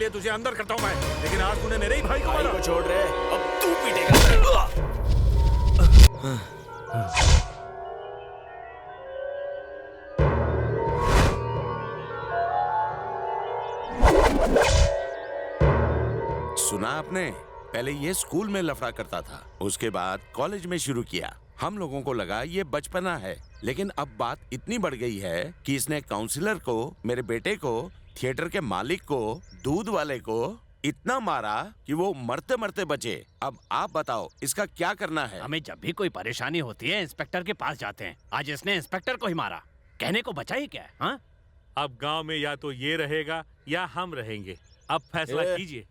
लिए तुझे अंदर करता हूँ मैं, लेकिन आज तूने मेरे ही भाई को मारा। छोड़ रहे, अब तू पीटेगा। सुना आपने? पहले ये स्कूल में लफड़ा करता था, उसके बाद कॉलेज में शुरू किया। हम लोगों को लगा ये बचपना है, लेकिन अब बात इतनी बढ़ गई है कि इसने काउंसलर को, मेरे बेटे को, थिएटर के मालिक को, दूध वाले को इतना मारा कि वो मरते मरते बचे। अब आप बताओ इसका क्या करना है? हमें जब भी कोई परेशानी होती है इंस्पेक्टर के पास जाते हैं। आज इसने इंस्पेक्टर को ही मारा, कहने को बचा ही क्या है? हाँ? अब गांव में या तो ये रहेगा या हम रहेंगे। अब फैसला कीजिए।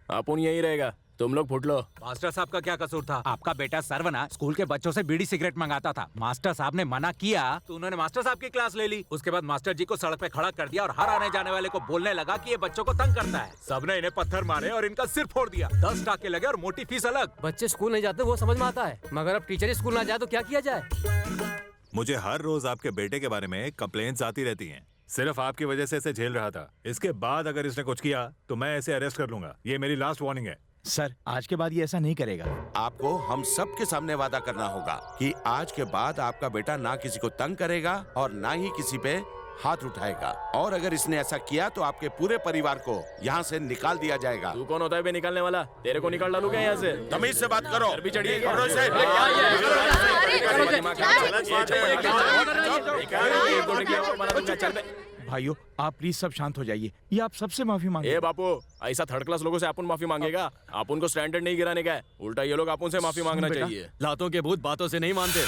अपन यही रहेगा, तुम लोग फुट लो। मास्टर साहब का क्या कसूर था? आपका बेटा सर्वना स्कूल के बच्चों से बीड़ी सिगरेट मंगाता था। मास्टर साहब ने मना किया तो उन्होंने मास्टर साहब की क्लास ले ली। उसके बाद मास्टर जी को सड़क पे खड़ा कर दिया और हर आने जाने वाले को बोलने लगा कि ये बच्चों को तंग करता है। सबने इन्हें पत्थर मारे और इनका सिर फोड़ दिया। 10 टाके लगे और मोटी फीस अलग। बच्चे स्कूल नहीं जाते वो समझ में आता है, मगर अब टीचर ही स्कूल ना जाए तो क्या किया जाए? मुझे हर रोज आपके बेटे के बारे में कंप्लेंट्स आती रहती हैं। सिर्फ आपकी वजह से इसे झेल रहा था। इसके बाद अगर इसने कुछ किया तो मैं इसे अरेस्ट कर लूंगा। ये मेरी लास्ट वार्निंग है। सर, आज के बाद ये ऐसा नहीं करेगा। आपको हम सब के सामने वादा करना होगा कि आज के बाद आपका बेटा ना किसी को तंग करेगा और ना ही किसी पे हाथ उठाएगा। और अगर इसने ऐसा किया तो आपके पूरे परिवार को यहाँ से निकाल दिया जाएगा। तू कौन होता है बे निकालने वाला? तेरे को निकाल डालूंगा यहाँ से। तमीज से बात करो। भी चढ़िए। भाइयों, आप प्लीज सब शांत हो जाइए। ये आप सबसे माफी मांगे। ए बापू, ऐसा थर्ड क्लास लोगों से अपन माफी मांगेगा? अपन को स्टैंडर्ड नहीं गिराने का है, उल्टा ये लोग अपन से माफी मांगना चाहिए। लातों के भूत बातों से नहीं मानते।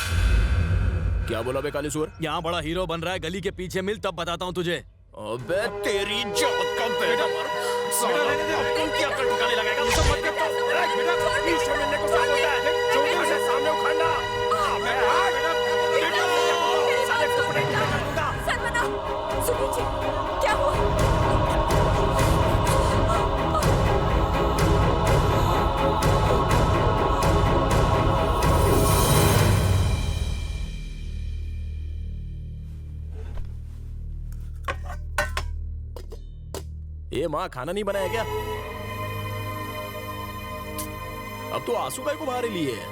क्या बोला बे काली सुअर? यहाँ बड़ा हीरो बन रहा है, गली के पीछे मिल तब बताता हूँ तुझे। अबे तेरी जात का बेटा मर। साला अपन की अकल ठिकाने लगाएगा। समझ के तो पीछे मिलने को साथ होता है, चोटी से सामने उखाड़ना। अबे हाथ साले टुकड़े कर दूंगा। सर्वना, सुनिए जी, क्या हुआ? ए माँ, खाना नहीं बनाया क्या? अब तो आंसू काय को बाहर लिए है।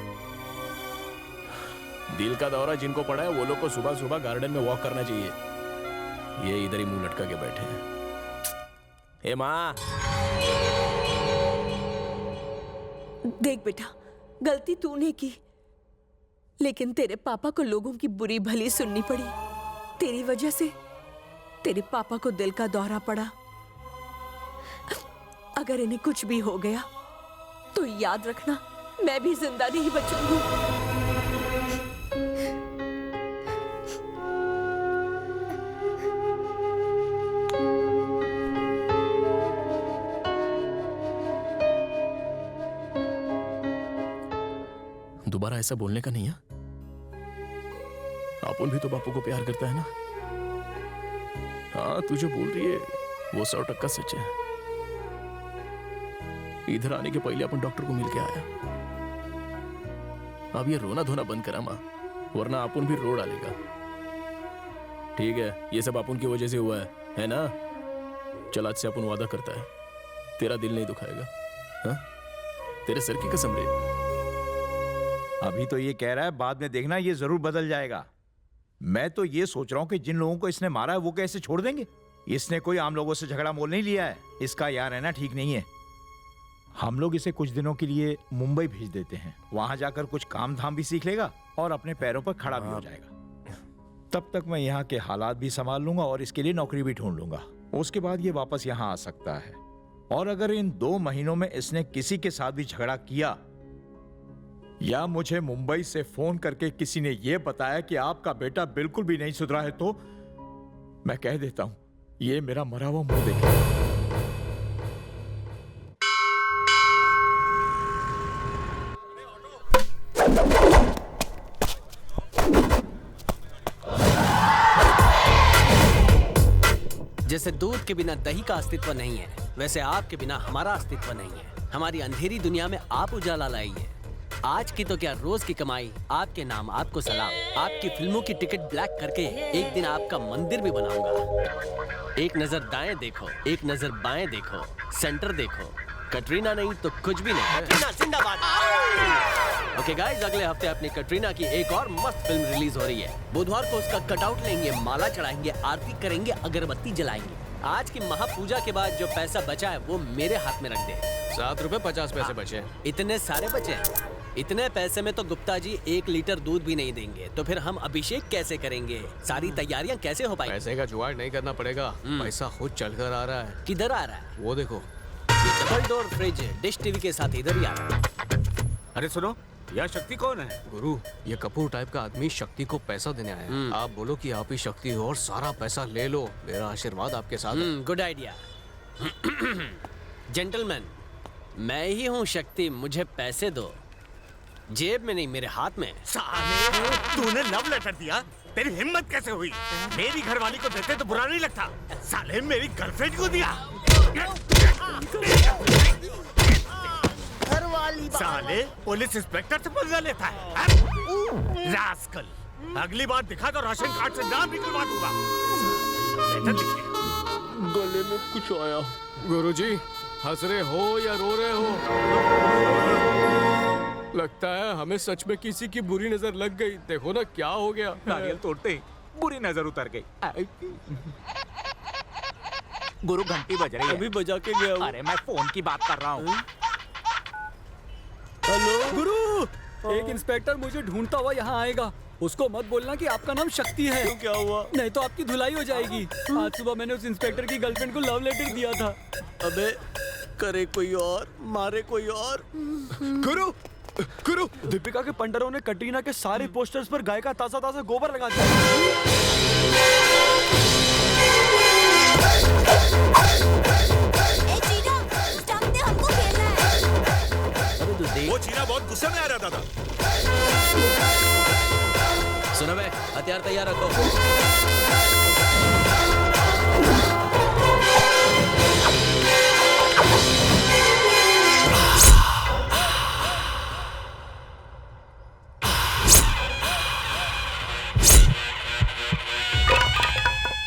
दिल का दौरा जिनको पड़ा है वो लोग को सुबह सुबह गार्डन में वॉक करना चाहिए। ये इधर ही मुंह लटका के बैठे हैं। ए माँ, देख बेटा, गलती तूने की, लेकिन तेरे पापा को लोगों की बुरी भली सुननी पड़ी। तेरी वजह से तेरे पापा को दिल का दौरा पड़ा। अगर इन्हें कुछ भी हो गया तो याद रखना, मैं भी जिंदा नहीं बचूंगी। दोबारा ऐसा बोलने का नहीं है। अपन भी तो बापू को प्यार करता है ना। हाँ, तू जो बोल रही है वो 100% सच है। इधर आने के पहले अपन डॉक्टर को मिल के आया। अब ये रोना धोना बंद करा माँ, वरना अपन भी रो डालेगा। ठीक है, ये सब अपन की वजह से हुआ है ना? चल आज से अपन वादा करता है, तेरा दिल नहीं दुखाएगा। हाँ? तेरे सर की कसम रे। अभी तो ये कह रहा है, बाद में देखना ये जरूर बदल जाएगा। मैं तो ये सोच रहा हूँ कि जिन लोगों को इसने मारा है वो कैसे छोड़ देंगे। इसने कोई आम लोगों से झगड़ा मोल नहीं लिया है। इसका यहाँ रहना ठीक नहीं है। हम लोग इसे कुछ दिनों के लिए मुंबई भेज देते हैं। वहां जाकर कुछ काम धाम भी सीख लेगा और अपने पैरों पर खड़ा भी हो जाएगा। तब तक मैं यहाँ के हालात भी संभाल लूंगा और इसके लिए नौकरी भी ढूंढ लूंगा। उसके बाद ये वापस यहाँ आ सकता है। और अगर इन 2 महीनों में इसने किसी के साथ भी झगड़ा किया या मुझे मुंबई से फोन करके किसी ने यह बताया कि आपका बेटा बिल्कुल भी नहीं सुधरा है, तो मैं कह देता हूं, ये मेरा मरा हुआ मुंह देखेगा। जैसे दूध के बिना दही का अस्तित्व नहीं है, वैसे आपके बिना हमारा अस्तित्व नहीं है। हमारी अंधेरी दुनिया में आप उजाला लाइए। आज की तो क्या रोज की कमाई आपके नाम, आपको सलाम। आपकी फिल्मों की टिकट ब्लैक करके एक दिन आपका मंदिर भी बनाऊंगा। एक नजर दाएं देखो, एक नजर बाएं देखो, सेंटर देखो। कटरीना नहीं तो कुछ भी नहीं। कटरीना जिंदाबाद। ओके गाइस, अगले हफ्ते अपनी कटरीना की एक और मस्त फिल्म रिलीज हो रही है। बुधवार को उसका कटआउट लेंगे, माला चढ़ाएंगे, आरती करेंगे, अगरबत्ती जलाएंगे। आज की महापूजा के बाद जो पैसा बचा है वो मेरे हाथ में रख दे। 7 रुपए 50 पैसे बचे। इतने सारे बचे हैं। इतने पैसे में तो गुप्ता जी 1 लीटर दूध भी नहीं देंगे, तो फिर हम अभिषेक कैसे करेंगे? सारी तैयारियां कैसे हो पाएंगी? पैसे का जुगाड़ नहीं करना पड़ेगा, पैसा खुद चल कर आ रहा है। किधर आ रहा है? वो देखो, ये double door fridge dish TV के साथ इधर ही आ रहा है। अरे सुनो, यह शक्ति कौन है? गुरु ये कपूर टाइप का आदमी शक्ति को पैसा देने आया है। आप बोलो कि आप ही शक्ति हो और सारा पैसा ले लो। मेरा आशीर्वाद आपके साथ है। Good idea. जेंटलमैन, मैं ही हूँ शक्ति, मुझे पैसे दो। जेब में नहीं, मेरे हाथ में। साले, तूने लव लेटर दिया? तेरी हिम्मत कैसे हुई? मेरी घरवाली को देते तो बुरा नहीं लगता। साले मेरी गर्लफ्रेंड को दिया। साले पुलिस इंस्पेक्टर से पंगा लेता है। रास्कल, अगली बार दिखा तो राशन कार्ड से नाम निकलवा दूंगा। लेटर लिखिए। गले में कुछ आया। गुरुजी, हंस रहे हो या रो रहे हो? लगता है हमें सच में किसी की बुरी नजर लग गई। देखो ना क्या हो गया। नारियल तोड़ते ही बुरी नजर उतर गई। गुरु घंटी बज रही है। अभी बजा के गया हूँ। अरे मैं फोन की बात कर रहा हूँ। हेलो गुरु, एक इंस्पेक्टर मुझे ढूंढता हुआ यहाँ आएगा। उसको मत बोलना कि आपका नाम शक्ति है। क्यों, क्या हुआ? नहीं तो आपकी धुलाई हो जाएगी। आज सुबह मैंने उस इंस्पेक्टर की गर्लफ्रेंड को लव लेटर दिया था। अबे करे कोई और, मारे कोई और। गुरु, गुरु, दीपिका के पंडरों ने कटरीना के सारे पोस्टर्स पर गाय का ताजा ताजा गोबर लगा दिया। हमको खेलना है। वो चीना बहुत गुस्से में आ रहा था। सुनो बे, हथियार तैयार रखो।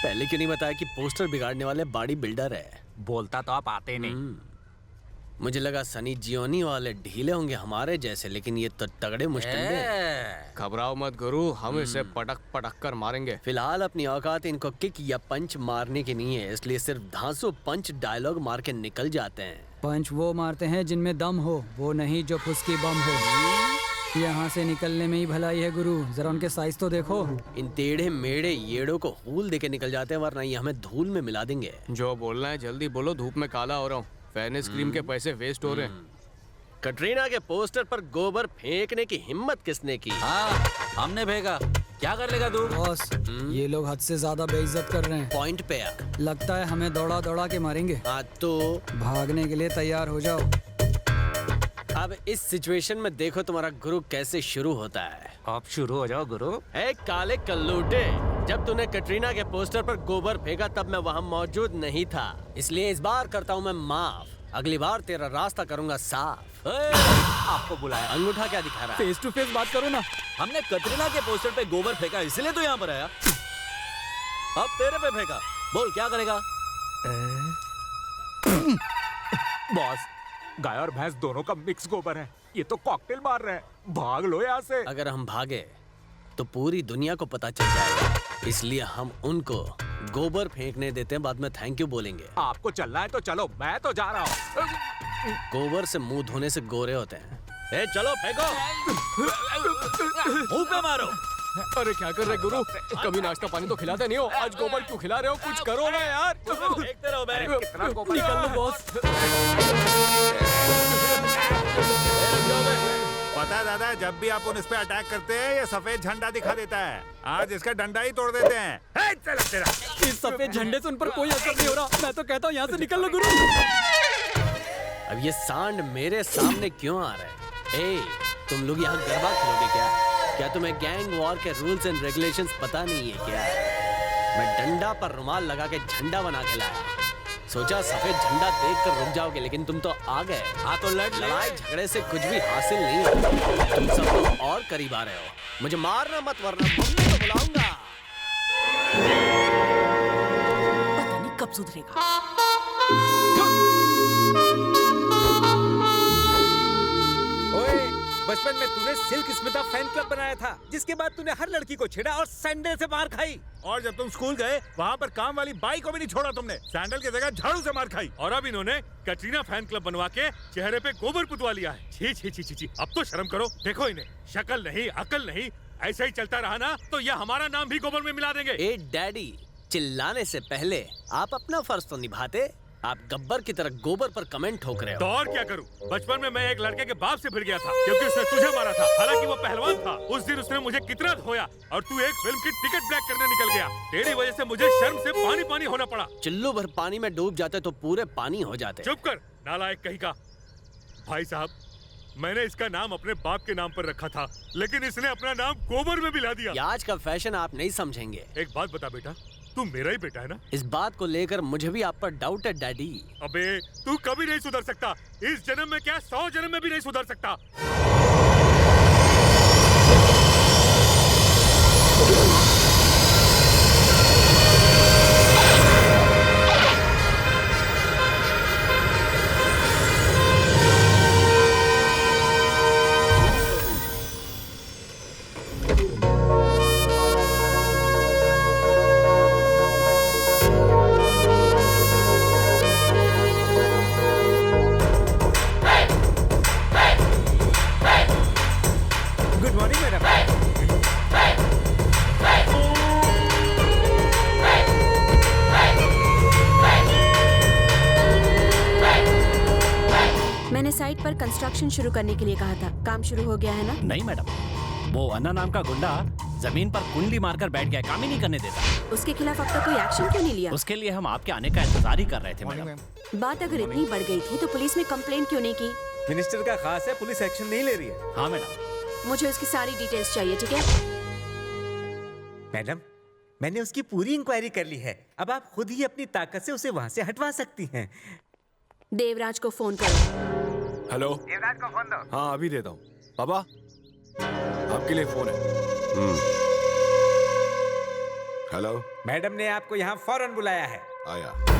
पहले क्यों नहीं बताया कि पोस्टर बिगाड़ने वाले बॉडी बिल्डर है? बोलता तो आप आते नहीं। मुझे लगा सनी जियोनी वाले ढीले होंगे हमारे जैसे, लेकिन ये तो तगड़े मुश्किल। घबराओ मत गुरु, हम इसे पटक पटक कर मारेंगे। फिलहाल अपनी औकात इनको किक या पंच मारने की नहीं है, इसलिए सिर्फ धांसू पंच डायलॉग मार के निकल जाते हैं। पंच वो मारते हैं जिनमें दम हो, वो नहीं जो फुसकी बम हो। यहाँ से निकलने में ही भलाई है गुरु, जरा उनके साइज तो देखो। इन टेढ़े मेढ़े येड़ों को हूल देके निकल जाते हैं, वरना ये हमें धूल में मिला देंगे। जो बोलना है जल्दी बोलो, धूप में काला हो रहा हूँ। फेयरनेस क्रीम के पैसे वेस्ट हो रहे हैं। कटरीना के पोस्टर पर गोबर फेंकने की हिम्मत किसने की? हाँ, हमने भेजा। क्या कर लेगा तू? बॉस, ये लोग हद से ज्यादा बेइज्जत कर रहे हैं। पॉइंट पे आ। लगता है हमें दौड़ा दौड़ा के मारेंगे। हाँ तो भागने के लिए तैयार हो जाओ। अब इस सिचुएशन में देखो तुम्हारा गुरु कैसे शुरू होता है। आप शुरू हो जाओ गुरु। ए काले कल्लूटे, जब तूने कटरीना के पोस्टर पर गोबर फेंका तब मैं वहाँ मौजूद नहीं था, इसलिए इस बार करता हूँ मैं माफ। अगली बार तेरा रास्ता करूंगा साफ। आपको बुलाया। अंगूठा क्या दिखा रहा है? फेस टू फेस बात करो ना। हमने कटरीना के पोस्टर पे गोबर फेंका, इसलिए तो यहाँ पर आया। अब तेरे पे फेंका, बोल क्या करेगा? बॉस, गाय और भैंस दोनों का मिक्स गोबर है, ये तो कॉकटेल मार रहे हैं। भाग लो यहाँ से। अगर हम भागे तो पूरी दुनिया को पता चल जाएगा, इसलिए हम उनको गोबर फेंकने देते हैं, बाद में थैंक यू बोलेंगे। आपको चलना है तो चलो, मैं तो जा रहा हूँ। गोबर से मुंह धोने से गोरे होते हैं। ए चलो फेंको, मुंह पे मारो। अरे क्या कर रहे गुरु, कभी नाश्ता पानी तो खिलाते नहीं हो, आज गोबर क्यों खिला रहे हो? कुछ करो ना यार। देखते रहो, मैं कितना गोबर निकल लो बॉस। पता है दादा, जब भी आप उन इस पे अटैक करते हैं ये सफेद झंडा दिखा देता है। आज इसका डंडा ही तोड़ देते हैं। चला तेरा। इस सफेद झंडे से उन पर कोई असर नहीं हो रहा। मैं तो कहता हूँ यहाँ से निकल लो गुरु। अब ये सांड मेरे सामने क्यों आ रहा है? ए, तुम लोग यहाँ गरबा खेलोगे क्या? क्या तुम्हें गैंग वॉर के रूल्स एंड रेगुलेशंस पता नहीं है क्या? मैं डंडा पर रुमाल लगा के झंडा बना के लाया। सोचा सफेद झंडा देखकर रुक जाओगे, लेकिन तुम तो आ गए। हाँ तो लड़ाई झगड़े से कुछ भी हासिल नहीं होता। तुम सब तो और करीब आ रहे हो। मुझे मारना मत, वरना मम्मी को बुलाऊंगा। पता नहीं कब सुधरेगा। ओए, बचपन में तूने सिल्क स्मिता फैन क्लब बनाया था, जिसके बाद तूने हर लड़की को छेड़ा और सैंडल से मार खाई। और जब तुम स्कूल गए वहाँ पर काम वाली बाई को भी नहीं छोड़ा तुमने, सैंडल की जगह झाड़ू से मार खाई। और अब इन्होंने कटरीना फैन क्लब बनवा के चेहरे पे गोबर पुतवा लिया है। छी छी छी छी छी, अब तो शर्म करो। देखो इन्हें, शक्ल नहीं, अकल नहीं। ऐसे ही चलता रहा ना तो ये हमारा नाम भी गोबर में मिला देंगे। ए डैडी, चिल्लाने से पहले आप अपना फर्ज तो निभाते। आप गब्बर की तरह गोबर पर कमेंट ठोक रहे हो। तो और क्या करूं? बचपन में मैं एक लड़के के बाप से भिड़ गया था क्योंकि उसने तुझे मारा था, हालांकि वो पहलवान था। उस दिन उसने मुझे कितना धोया और तू एक फिल्म की टिकट ब्लैक करने निकल गया। तेरी वजह से मुझे शर्म से पानी पानी होना पड़ा। चिल्लू भर पानी में डूब जाते तो पूरे पानी हो जाते। चुप कर, नालायक कहीं का। भाई साहब, मैंने इसका नाम अपने बाप के नाम पर रखा था, लेकिन इसने अपना नाम गोबर में मिला दिया। ये आज का फैशन आप नहीं समझेंगे। एक बात बता बेटा, तू मेरा ही बेटा है ना? इस बात को लेकर मुझे भी आप पर डाउट है डैडी। अबे तू कभी नहीं सुधर सकता। इस जन्म में क्या, 100 जन्म में भी नहीं सुधर सकता। Good morning madam. मैंने साइट पर कंस्ट्रक्शन शुरू करने के लिए कहा था। काम शुरू हो गया है ना? नहीं मैडम, वो अन्ना नाम का गुंडा जमीन पर कुंडली मारकर बैठ गया, काम ही नहीं करने देता। उसके खिलाफ अब तक कोई एक्शन क्यों नहीं लिया? उसके लिए हम आपके आने का इंतजार ही कर रहे थे मैडम। बात अगर इतनी बढ़ गई थी तो पुलिस में कंप्लेंट क्यों नहीं की? मिनिस्टर का खास है, पुलिस एक्शन नहीं ले रही है। हाँ मैडम। मुझे उसकी सारी डिटेल्स चाहिए, ठीक है? मैडम, मैंने उसकी पूरी इंक्वायरी कर ली है। अब आप खुद ही अपनी ताकत से उसे वहाँ से हटवा सकती हैं। देवराज को फोन करो। हेलो, देवराज को फोन दो। हाँ अभी देता हूँ। पापा, आपके लिए फोन है। हेलो, मैडम ने आपको यहाँ फौरन बुलाया है। आया।